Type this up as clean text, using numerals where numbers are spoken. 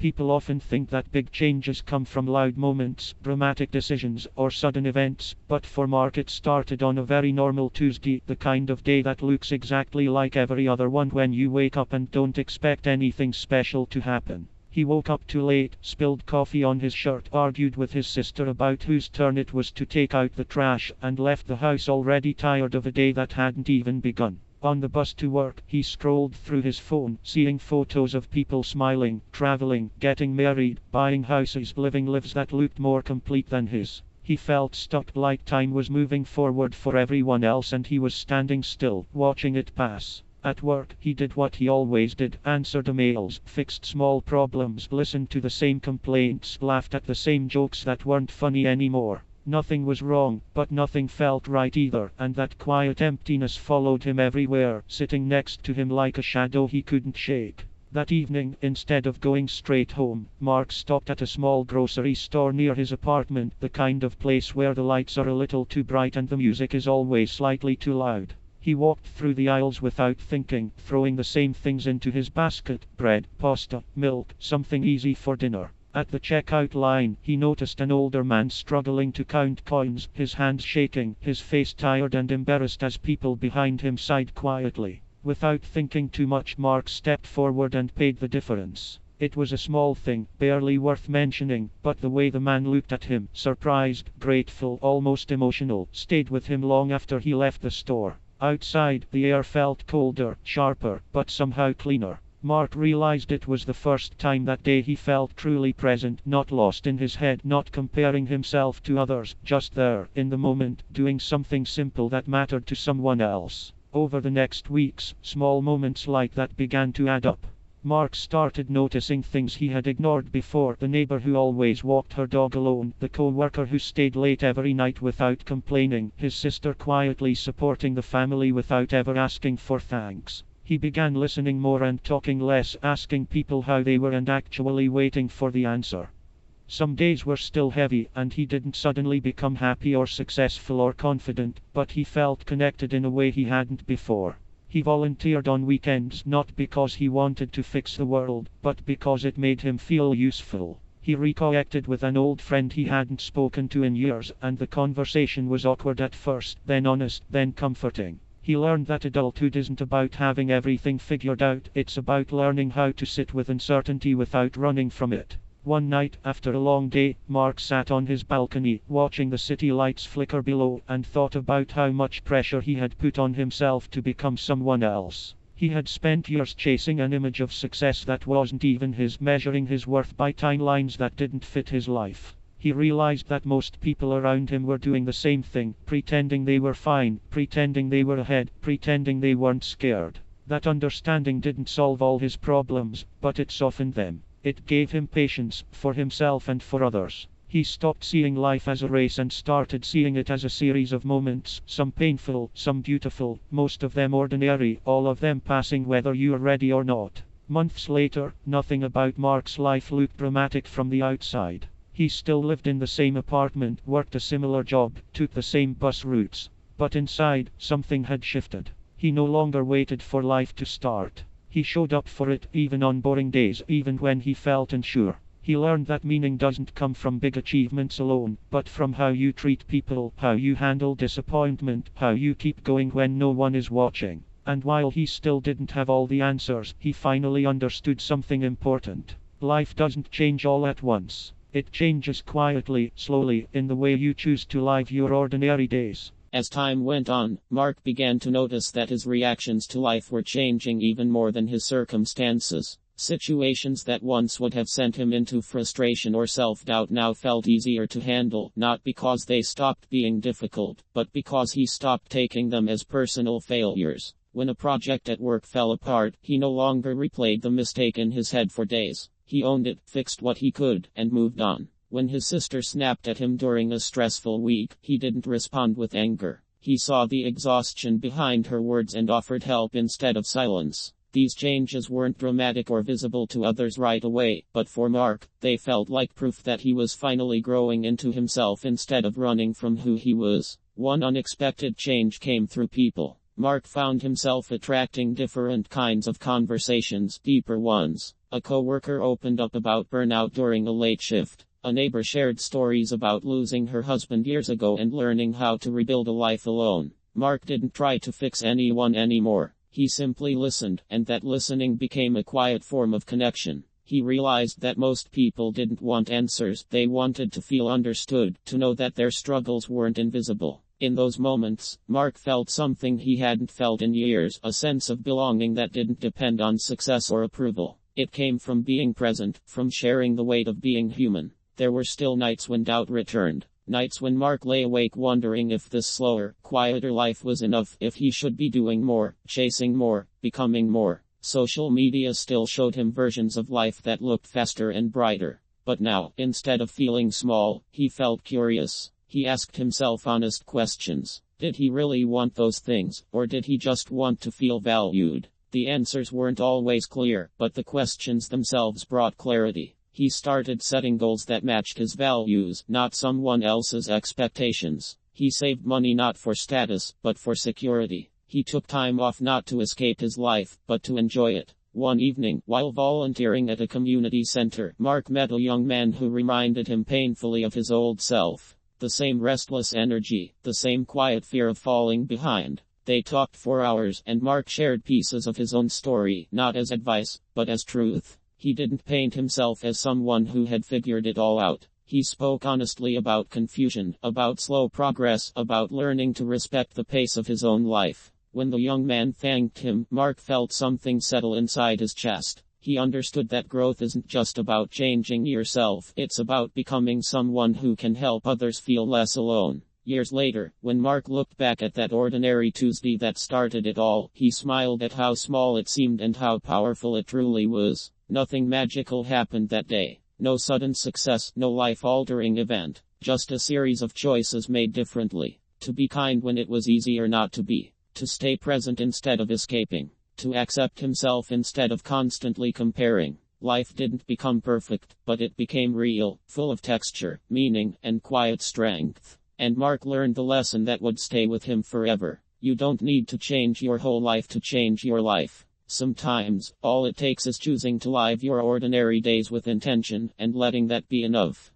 People often think that big changes come from loud moments, dramatic decisions, or sudden events, but for Mark it started on a very normal Tuesday, the kind of day that looks exactly like every other one when you wake up and don't expect anything special to happen. He woke up too late, spilled coffee on his shirt, argued with his sister about whose turn it was to take out the trash, and left the house already tired of a day that hadn't even begun. On the bus to work, he scrolled through his phone, seeing photos of people smiling, traveling, getting married, buying houses, living lives that looked more complete than his. He felt stuck, like time was moving forward for everyone else and he was standing still, watching it pass. At work, he did what he always did, answered emails, fixed small problems, listened to the same complaints, laughed at the same jokes that weren't funny anymore. Nothing was wrong, but nothing felt right either, and that quiet emptiness followed him everywhere, sitting next to him like a shadow he couldn't shake. That evening, instead of going straight home, Mark stopped at a small grocery store near his apartment, the kind of place where the lights are a little too bright and the music is always slightly too loud. He walked through the aisles without thinking, throwing the same things into his basket: bread, pasta, milk, something easy for dinner. At the checkout line, he noticed an older man struggling to count coins, his hands shaking, his face tired and embarrassed as people behind him sighed quietly. Without thinking too much, Mark stepped forward and paid the difference. It was a small thing, barely worth mentioning, but the way the man looked at him, surprised, grateful, almost emotional, stayed with him long after he left the store. Outside, the air felt colder, sharper, but somehow cleaner. Mark realized it was the first time that day he felt truly present, not lost in his head, not comparing himself to others, just there, in the moment, doing something simple that mattered to someone else. Over the next weeks, small moments like that began to add up. Mark started noticing things he had ignored before: the neighbor who always walked her dog alone, the co-worker who stayed late every night without complaining, his sister quietly supporting the family without ever asking for thanks. He began listening more and talking less, asking people how they were and actually waiting for the answer. Some days were still heavy, and he didn't suddenly become happy or successful or confident, but he felt connected in a way he hadn't before. He volunteered on weekends, not because he wanted to fix the world, but because it made him feel useful. He reconnected with an old friend he hadn't spoken to in years, and the conversation was awkward at first, then honest, then comforting. He learned that adulthood isn't about having everything figured out, it's about learning how to sit with uncertainty without running from it. One night, after a long day, Mark sat on his balcony, watching the city lights flicker below, and thought about how much pressure he had put on himself to become someone else. He had spent years chasing an image of success that wasn't even his, measuring his worth by timelines that didn't fit his life. He realized that most people around him were doing the same thing, pretending they were fine, pretending they were ahead, pretending they weren't scared. That understanding didn't solve all his problems, but it softened them. It gave him patience, for himself and for others. He stopped seeing life as a race and started seeing it as a series of moments, some painful, some beautiful, most of them ordinary, all of them passing whether you are ready or not. Months later, nothing about Mark's life looked dramatic from the outside. He still lived in the same apartment, worked a similar job, took the same bus routes. But inside, something had shifted. He no longer waited for life to start. He showed up for it, even on boring days, even when he felt unsure. He learned that meaning doesn't come from big achievements alone, but from how you treat people, how you handle disappointment, how you keep going when no one is watching. And while he still didn't have all the answers, he finally understood something important. Life doesn't change all at once. It changes quietly, slowly, in the way you choose to live your ordinary days. As time went on, Mark began to notice that his reactions to life were changing even more than his circumstances. Situations that once would have sent him into frustration or self-doubt now felt easier to handle, not because they stopped being difficult, but because he stopped taking them as personal failures. When a project at work fell apart, he no longer replayed the mistake in his head for days. He owned it, fixed what he could, and moved on. When his sister snapped at him during a stressful week, he didn't respond with anger. He saw the exhaustion behind her words and offered help instead of silence. These changes weren't dramatic or visible to others right away, but for Mark, they felt like proof that he was finally growing into himself instead of running from who he was. One unexpected change came through people. Mark found himself attracting different kinds of conversations, deeper ones. A coworker opened up about burnout during a late shift. A neighbor shared stories about losing her husband years ago and learning how to rebuild a life alone. Mark didn't try to fix anyone anymore. He simply listened, and that listening became a quiet form of connection. He realized that most people didn't want answers, they wanted to feel understood, to know that their struggles weren't invisible. In those moments, Mark felt something he hadn't felt in years, a sense of belonging that didn't depend on success or approval. It came from being present, from sharing the weight of being human. There were still nights when doubt returned. Nights when Mark lay awake wondering if this slower, quieter life was enough, if he should be doing more, chasing more, becoming more. Social media still showed him versions of life that looked faster and brighter. But now, instead of feeling small, he felt curious. He asked himself honest questions. Did he really want those things, or did he just want to feel valued? The answers weren't always clear, but the questions themselves brought clarity. He started setting goals that matched his values, not someone else's expectations. He saved money not for status, but for security. He took time off not to escape his life, but to enjoy it. One evening, while volunteering at a community center, Mark met a young man who reminded him painfully of his old self. The same restless energy, the same quiet fear of falling behind. They talked for hours, and Mark shared pieces of his own story, not as advice, but as truth. He didn't paint himself as someone who had figured it all out. He spoke honestly about confusion, about slow progress, about learning to respect the pace of his own life. When the young man thanked him, Mark felt something settle inside his chest. He understood that growth isn't just about changing yourself, it's about becoming someone who can help others feel less alone. Years later, when Mark looked back at that ordinary Tuesday that started it all, he smiled at how small it seemed and how powerful it truly was. Nothing magical happened that day. No sudden success, no life-altering event. Just a series of choices made differently. To be kind when it was easy or not to be. To stay present instead of escaping. To accept himself instead of constantly comparing. Life didn't become perfect, but it became real, full of texture, meaning, and quiet strength. And Mark learned the lesson that would stay with him forever. You don't need to change your whole life to change your life. Sometimes, all it takes is choosing to live your ordinary days with intention, and letting that be enough.